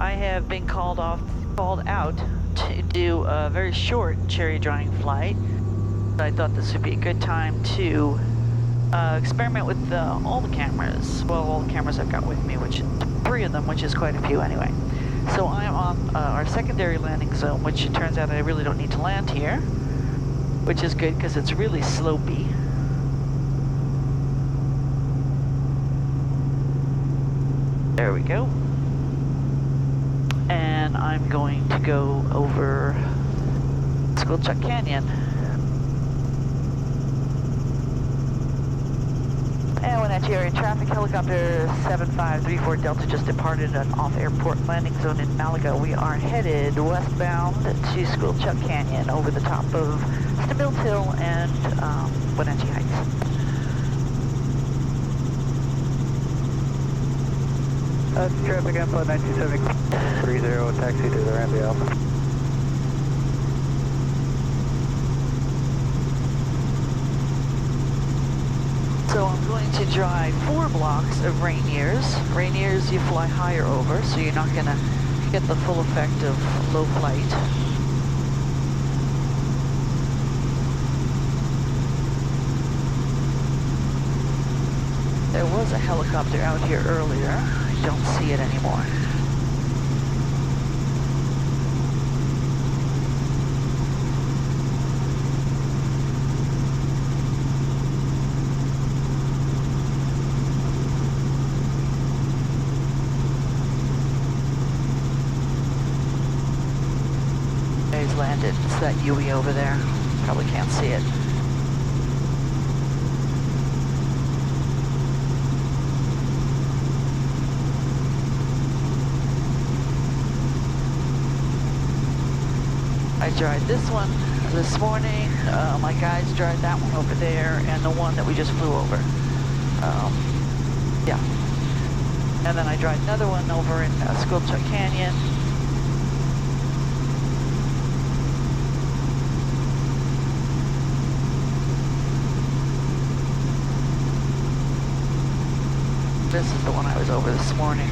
I have been called out to do a very short cherry drying flight. I thought this would be a good time to experiment with all the cameras. Well, all the cameras I've got with me, which is 3 of them, which is quite a few anyway. So I'm on our secondary landing zone, which it turns out I really don't need to land here, which is good because it's really slopey. There we go. And I'm going to go over Squilchuck Canyon. And Wenatchee area traffic, helicopter 7534 Delta just departed an off-airport landing zone in Malaga. We are headed westbound to Squilchuck Canyon over the top of Stabile Hill and Wenatchee Heights. Traffic info 1970 taxi to the Ramsey Alpha. So I'm going to drive 4 blocks of rainiers. Rainiers you fly higher over, so you're not going to get the full effect of low flight. There was a helicopter out here earlier. I don't see it anymore. He's landed. It's that Yui over there. Probably can't see it. I tried this one this morning. My guys tried that one over there, and the one that we just flew over. Yeah. And then I tried another one over in Squilchuck Canyon. This is the one I was over this morning.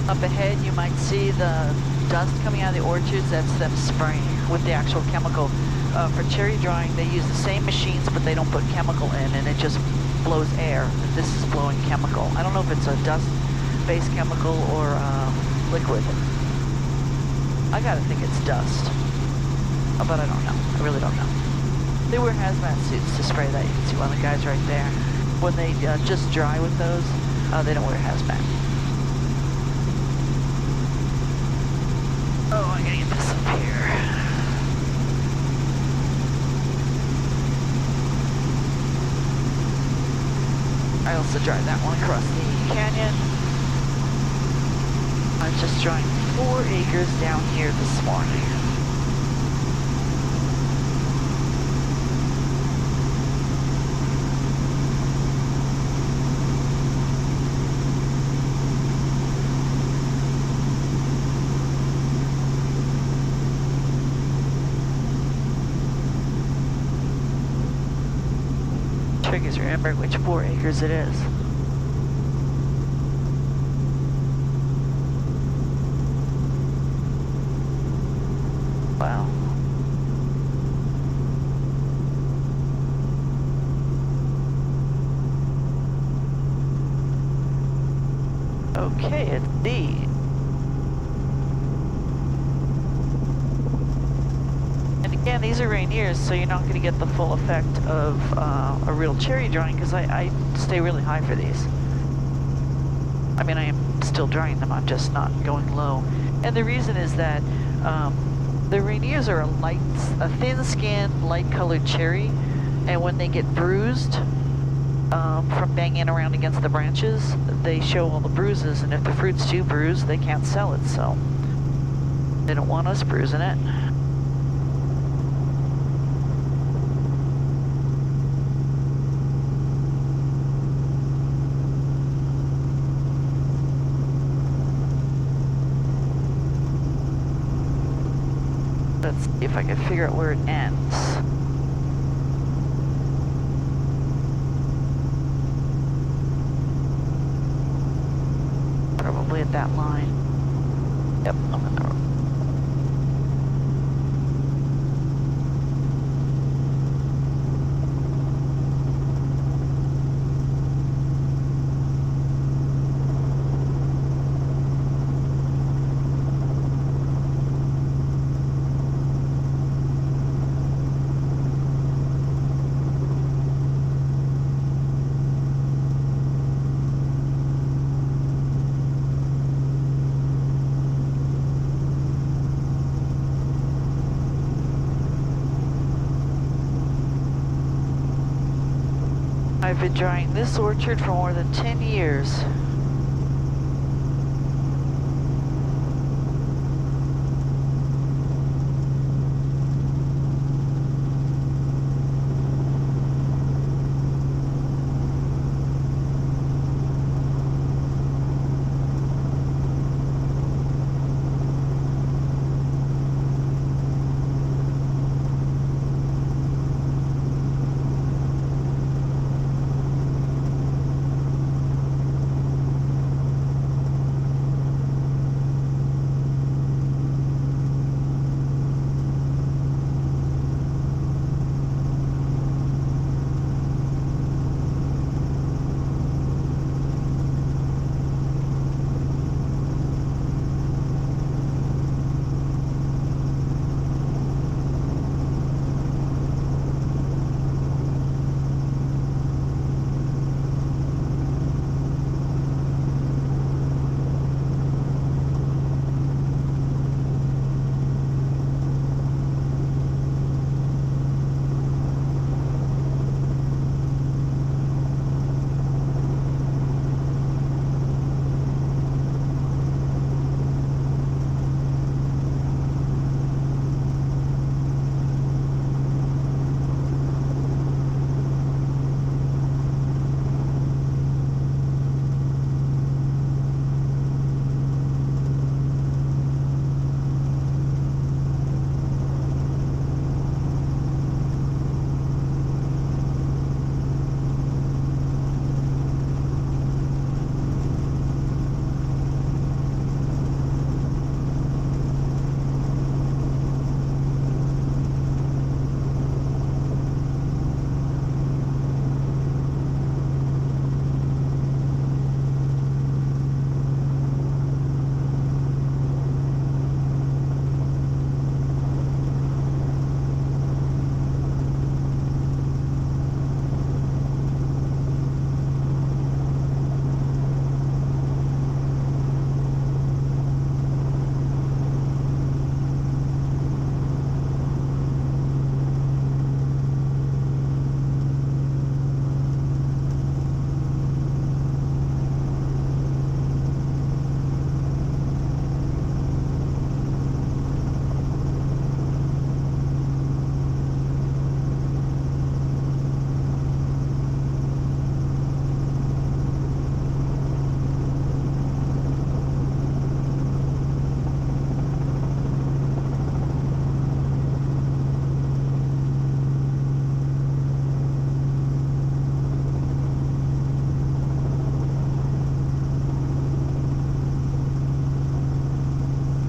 Up ahead, you might see the dust coming out of the orchards. That's them spraying with the actual chemical. For cherry drying, they use the same machines, but they don't put chemical in, and it just blows air. This is blowing chemical. I don't know if it's a dust-based chemical or liquid. I gotta think it's dust, but I don't know. I really don't know. They wear hazmat suits to spray that. You can see one of the guys right there. When they just dry with those, they don't wear hazmat. Oh, I gotta get this up here. I also drive that one across the canyon. I'm just drawing 4 acres down here this morning. Triggers remember which 4 acres it is. Wow. Okay, it's D. And again, these are rainiers, so you're not going to get the full effect of a real cherry drying, because I stay really high for these. I mean, I am still drying them, I'm just not going low. And the reason is that the rainiers are a thin-skinned, light-colored cherry, and when they get bruised from banging around against the branches, they show all the bruises, and if the fruit's too bruised, they can't sell it, so they don't want us bruising it. See if I can figure out where it ends. Probably at that line. Yep, I'm in the road. I've been drying this orchard for more than 10 years.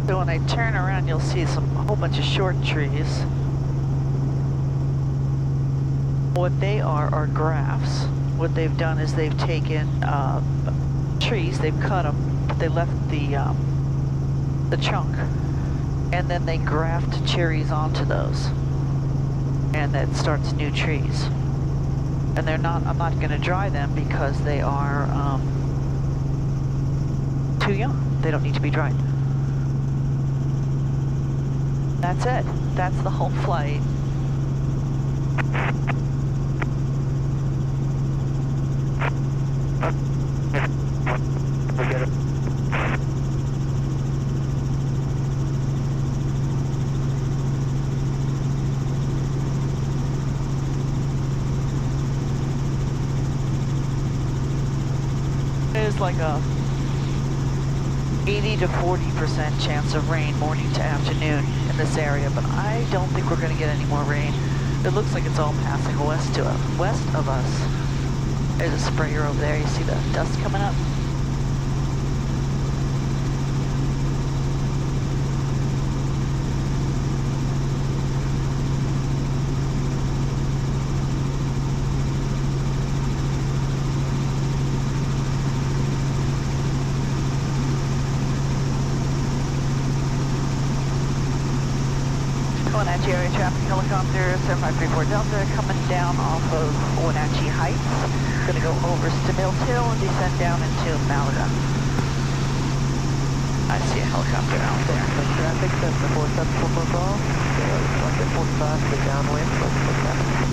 So when I turn around, you'll see a whole bunch of short trees. What they are grafts. What they've done is they've taken trees, they've cut them, but they left the chunk, and then they graft cherries onto those, and that starts new trees. And they're not, I'm not going to dry them because they are too young. They don't need to be dried. That's it. That's the whole flight. It is like a 80 to 40% chance of rain morning to afternoon in this area, but I don't think we're going to get any more rain. It looks like it's all passing west of us. There's a sprayer over there. You see the dust coming up? Wenatchee area traffic helicopter 7534 Delta coming down off of Wenatchee Heights. Going to go over Stamills Hill and descend down into Malaga. I see a helicopter out there. The traffic, that's the 474 call. Like at 45 to downwind, what's traffic?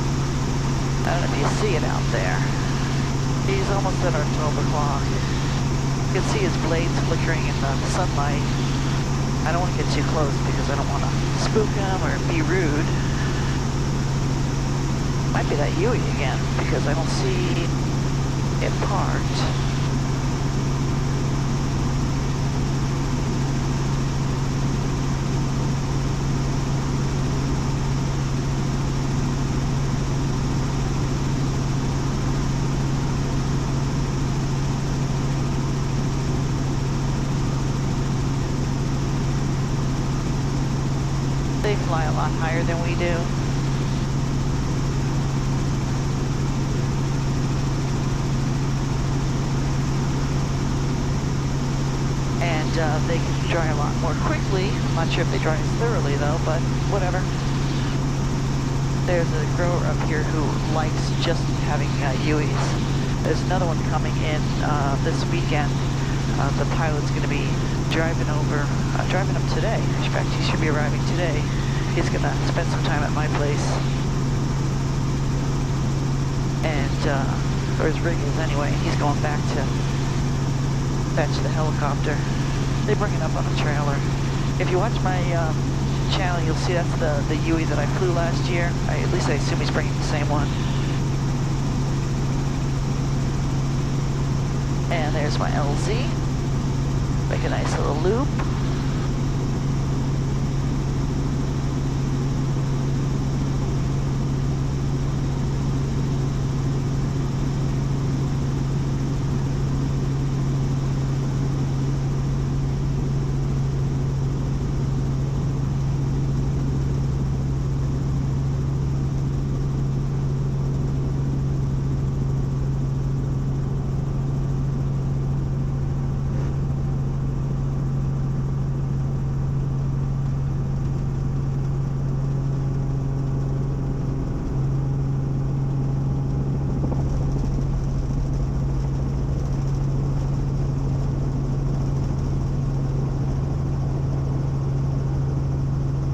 I don't know if you see it out there. He's almost at our 12 o'clock. You can see his blades flickering in the sunlight. I don't want to get too close because I don't want to spook him or be rude. Might be that Huey again because I don't see it parked. They fly a lot higher than we do. And they can dry a lot more quickly. I'm not sure if they dry as thoroughly though, but whatever. There's a grower up here who likes just having Hueys. There's another one coming in this weekend. The pilot's going to be driving up today. In fact, he should be arriving today. He's going to spend some time at my place. And, or his rig is anyway. He's going back to fetch the helicopter. They bring it up on a trailer. If you watch my channel, you'll see that's the Huey that I flew last year. At least I assume he's bringing the same one. And there's my LZ. Make a nice little loop.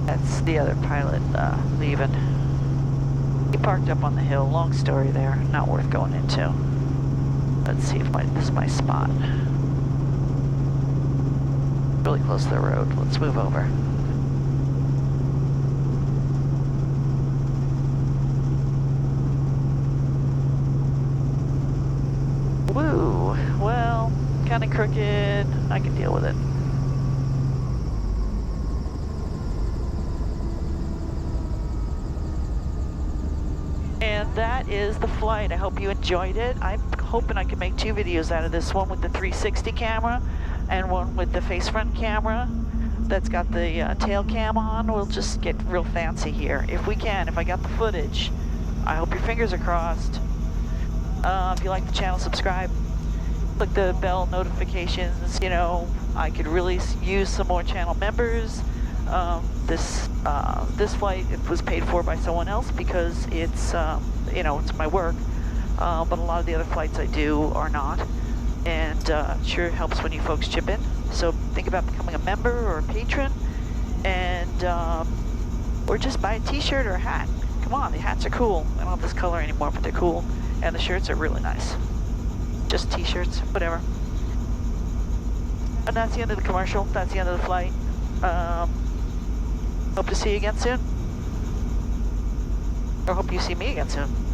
That's the other pilot leaving. He parked up on the hill. Long story there. Not worth going into. Let's see if this is my spot. Really close to the road. Let's move over. Woo! Well, kind of crooked. I can deal with it. And that is the flight. I hope you enjoyed it. I'm hoping I can make 2 videos out of this. One with the 360 camera and one with the face front camera that's got the tail cam on. We'll just get real fancy here. If we can, if I got the footage. I hope your fingers are crossed. If you like the channel, subscribe. Click the bell notifications. You know, I could really use some more channel members. This flight was paid for by someone else because it's, you know, it's my work. But a lot of the other flights I do are not. And it sure helps when you folks chip in. So think about becoming a member or a patron. And, or just buy a t-shirt or a hat. Come on, the hats are cool. I don't have this color anymore, but they're cool. And the shirts are really nice. Just t-shirts, whatever. And that's the end of the commercial. That's the end of the flight. Hope to see you again soon. Or hope you see me again soon.